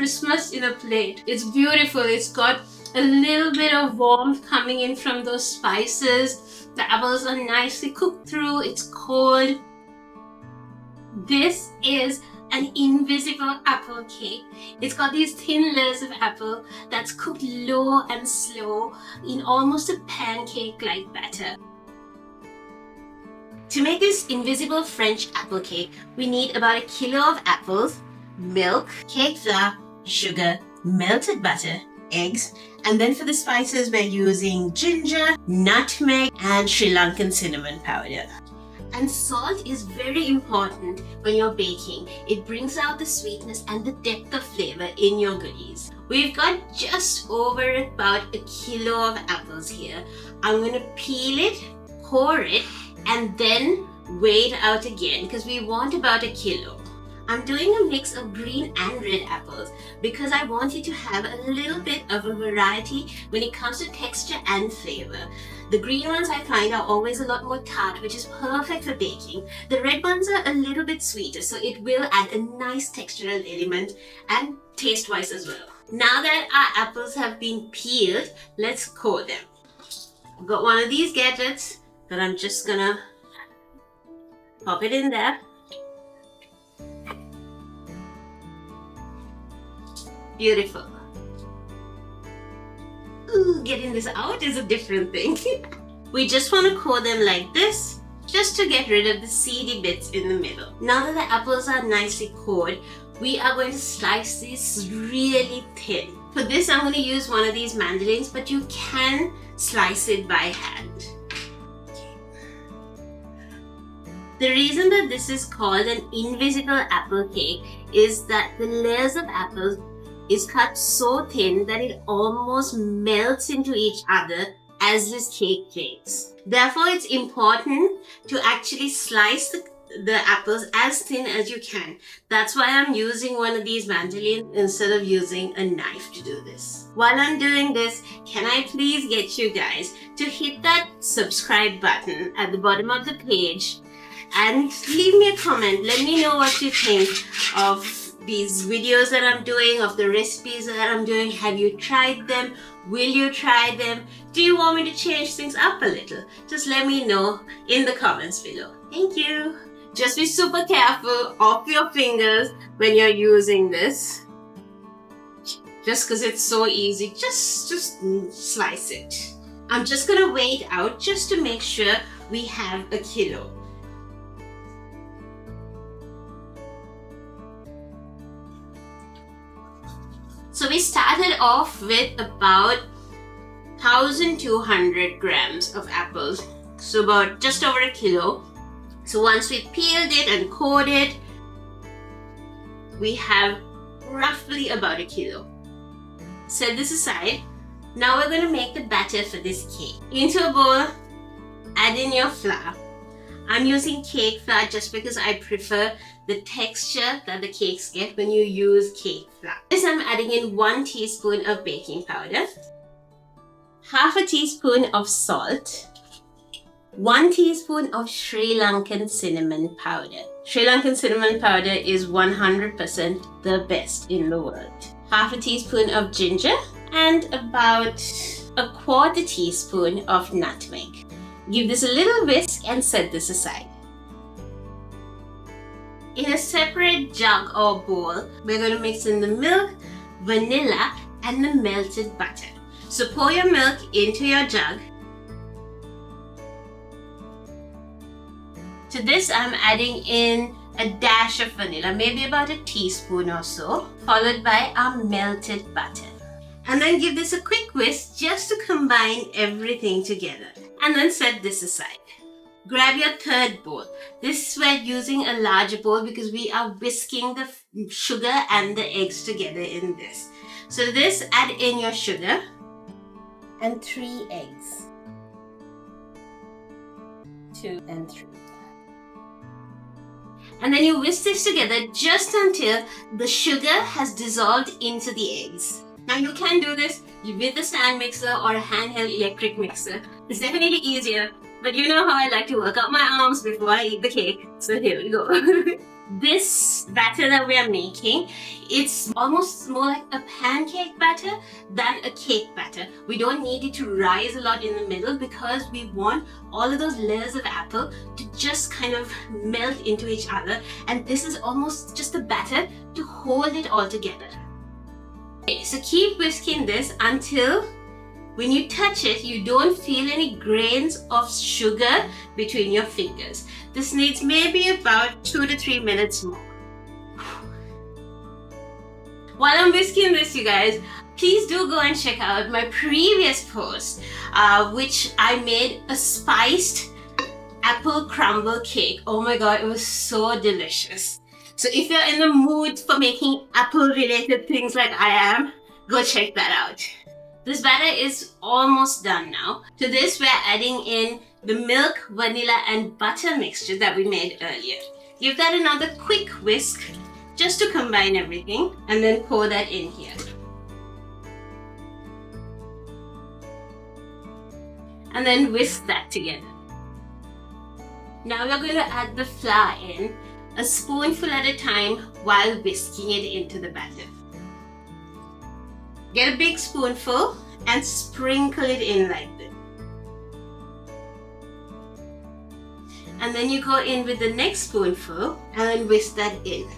Christmas in a plate. It's beautiful. It's got a little bit of warmth coming in from those spices. The apples are nicely cooked through. It's cold. This is an invisible apple cake. It's got these thin layers of apple that's cooked low and slow in almost a pancake-like batter. To make this invisible French apple cake, we need about 1 kilo of apples, milk, cake flour, sugar, melted butter, eggs, and then for the spices we're using ginger, nutmeg, and Sri Lankan cinnamon powder. And salt is very important when you're baking. It brings out the sweetness and the depth of flavor in your goodies. We've got just over about 1 kilo of apples here. I'm going to peel it, core it, and then weigh it out again because we want about 1 kilo. I'm doing a mix of green and red apples because I want you to have a little bit of a variety when it comes to texture and flavor. The green ones I find are always a lot more tart, which is perfect for baking. The red ones are a little bit sweeter, so it will add a nice textural element and taste-wise as well. Now that our apples have been peeled, let's core them. I've got one of these gadgets that I'm just gonna pop it in there. Beautiful. Ooh, getting this out is a different thing. We just want to core them like this, just to get rid of the seedy bits in the middle. Now that the apples are nicely cored, we are going to slice these really thin. For this, I'm going to use one of these mandolins, but you can slice it by hand. The reason that this is called an invisible apple cake is that the layers of apples is cut so thin that it almost melts into each other as this cake bakes. Therefore, it's important to actually slice the apples as thin as you can. That's why I'm using one of these mandolins instead of using a knife to do this. While I'm doing this, can I please get you guys to hit that subscribe button at the bottom of the page and leave me a comment. Let me know what you think of these videos that I'm doing, of the recipes that I'm doing. Have you tried them? Will you try them? Do you want me to change things up a little? Just let me know in the comments below. Thank you. Just be super careful of your fingers when you're using this. Just because it's so easy, just slice it. I'm just gonna weigh it out just to make sure we have 1 kilo. So we started off with about 1,200 grams of apples, so about just over 1 kilo. So once we peeled it and cored it, we have roughly about 1 kilo. Set this aside. Now we're going to make the batter for this cake. Into a bowl, add in your flour. I'm using cake flour just because I prefer the texture that the cakes get when you use cake flour. This I'm adding in 1 teaspoon of baking powder, half a teaspoon of salt, 1 teaspoon of Sri Lankan cinnamon powder. Sri Lankan cinnamon powder is 100% the best in the world. Half a teaspoon of ginger and about 1/4 teaspoon of nutmeg. Give this a little whisk and set this aside. In a separate jug or bowl, we're going to mix in the milk, vanilla, and the melted butter. So pour your milk into your jug. To this, I'm adding in a dash of vanilla, maybe about 1 teaspoon or so, followed by our melted butter. And then give this a quick whisk just to combine everything together. And then set this aside. Grab your third bowl. This we're using a larger bowl because we are whisking the sugar and the eggs together in this. So this, add in your sugar and 3 eggs. 2 and 3. And then you whisk this together just until the sugar has dissolved into the eggs. Now you can do this with a stand mixer or a handheld electric mixer. It's definitely easier, but you know how I like to work out my arms before I eat the cake. So here we go. This batter that we are making, it's almost more like a pancake batter than a cake batter. We don't need it to rise a lot in the middle because we want all of those layers of apple to just kind of melt into each other, and this is almost just a batter to hold it all together. Okay, so keep whisking this until when you touch it, you don't feel any grains of sugar between your fingers. This needs maybe about 2 to 3 minutes more. While I'm whisking this, you guys, please do go and check out my previous post, which I made a spiced apple crumble cake. Oh my god, it was so delicious. So if you're in the mood for making apple related things like I am, go check that out. This batter is almost done now. To this, we're adding in the milk, vanilla and butter mixture that we made earlier. Give that another quick whisk just to combine everything, and then pour that in here. And then whisk that together. Now we're going to add the flour in, a spoonful at a time while whisking it into the batter. Get a big spoonful and sprinkle it in like this. And then you go in with the next spoonful and then whisk that in.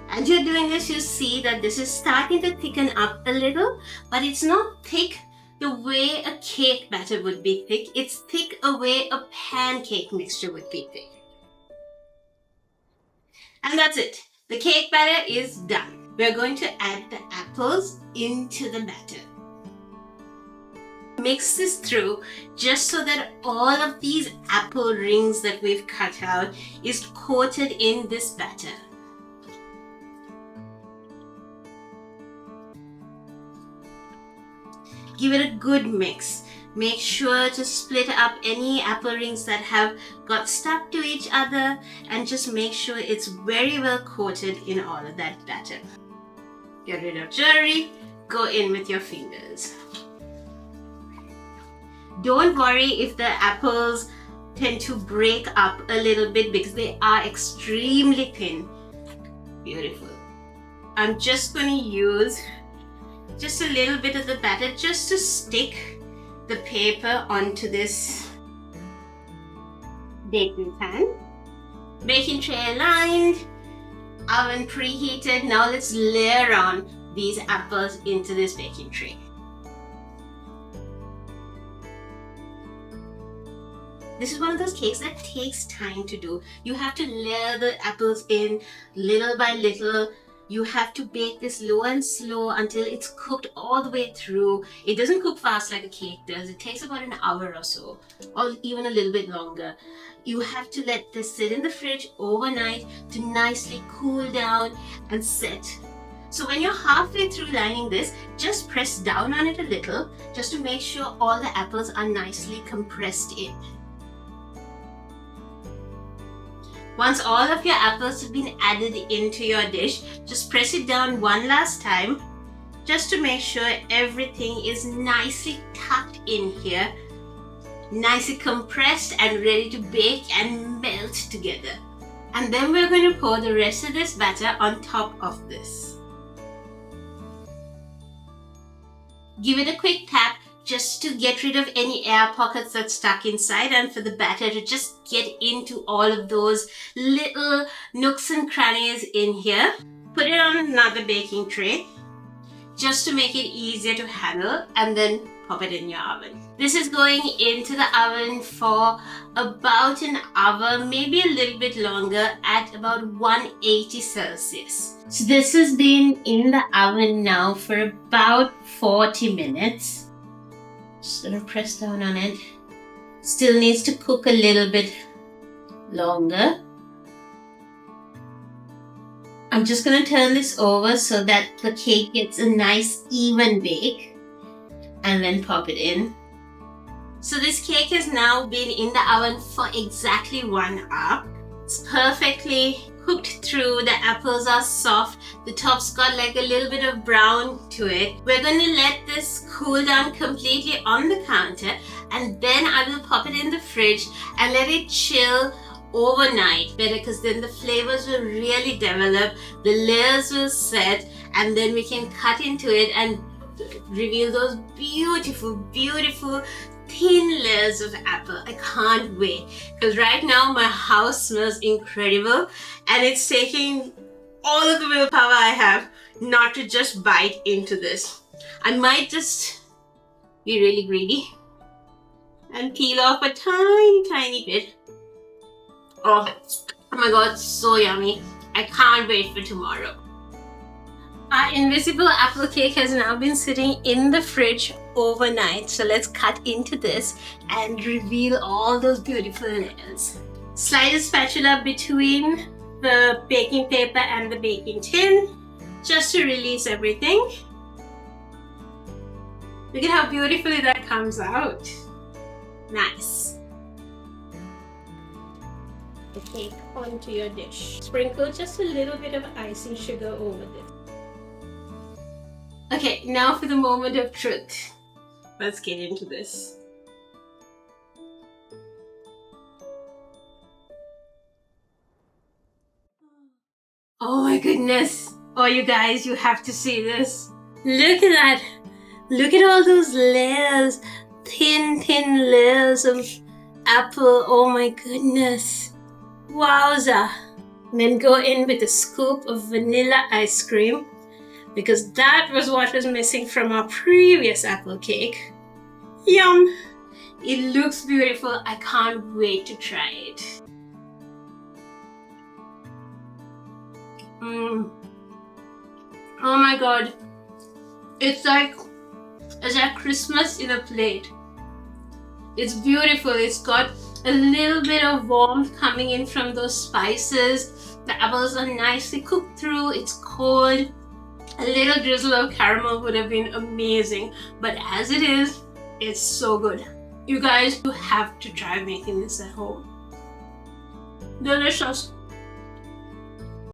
As you're doing this, you see that this is starting to thicken up a little, but it's not thick the way a cake batter would be thick. It's thick the way a pancake mixture would be thick. And that's it. The cake batter is done. We're going to add the apples into the batter. Mix this through just so that all of these apple rings that we've cut out is coated in this batter. Give it a good mix. Make sure to split up any apple rings that have got stuck to each other, and just make sure it's very well coated in all of that batter. Get rid of jewelry, go in with your fingers. Don't worry if the apples tend to break up a little bit because they are extremely thin. Beautiful. I'm just going to use just a little bit of the batter just to stick the paper onto this baking pan. Baking tray lined, oven preheated. Now let's layer on these apples into this baking tray. This is one of those cakes that takes time to do. You have to layer the apples in little by little. You have to bake this low and slow until it's cooked all the way through. It doesn't cook fast like a cake does. It takes about an hour or so, or even a little bit longer. You have to let this sit in the fridge overnight to nicely cool down and set. So when you're halfway through lining this, just press down on it a little just to make sure all the apples are nicely compressed in. Once all of your apples have been added into your dish, just press it down one last time just to make sure everything is nicely tucked in here, nicely compressed and ready to bake and melt together. And then we're going to pour the rest of this batter on top of this. Give it a quick tap just to get rid of any air pockets that's stuck inside, and for the batter to just get into all of those little nooks and crannies in here. Put it on another baking tray just to make it easier to handle, and then pop it in your oven. This is going into the oven for about an hour, maybe a little bit longer, at about 180 Celsius. So this has been in the oven now for about 40 minutes. Just gonna press down on it. Still needs to cook a little bit longer. I'm just gonna turn this over so that the cake gets a nice even bake, and then pop it in. So this cake has now been in the oven for exactly 1 hour. It's perfectly cooked through. The apples are soft. The top's got like a little bit of brown to it. We're going to let this cool down completely on the counter, and then I will pop it in the fridge and let it chill overnight, better, because then the flavors will really develop, the layers will set, and then we can cut into it and reveal those beautiful, beautiful thin layers of apple. I can't wait, because right now my house smells incredible and it's taking all of the willpower I have not to just bite into this. I might just be really greedy and peel off a tiny bit. Oh my god, so yummy. I can't wait for tomorrow. Our invisible apple cake has now been sitting in the fridge overnight. So let's cut into this and reveal all those beautiful layers. Slide a spatula between the baking paper and the baking tin just to release everything. Look at how beautifully that comes out. Nice. The cake onto your dish. Sprinkle just a little bit of icing sugar over this. Okay, now for the moment of truth. Let's get into this. Oh my goodness. Oh, you guys, you have to see this. Look at that. Look at all those layers. Thin layers of apple. Oh my goodness. Wowza. And then go in with a scoop of vanilla ice cream, because that was what was missing from our previous apple cake. Yum! It looks beautiful. I can't wait to try it. Oh my god. It's like Christmas in a plate. It's beautiful. It's got a little bit of warmth coming in from those spices. The apples are nicely cooked through. It's cold. A little drizzle of caramel would have been amazing, but as it is, it's so good. You guys, you have to try making this at home. Delicious.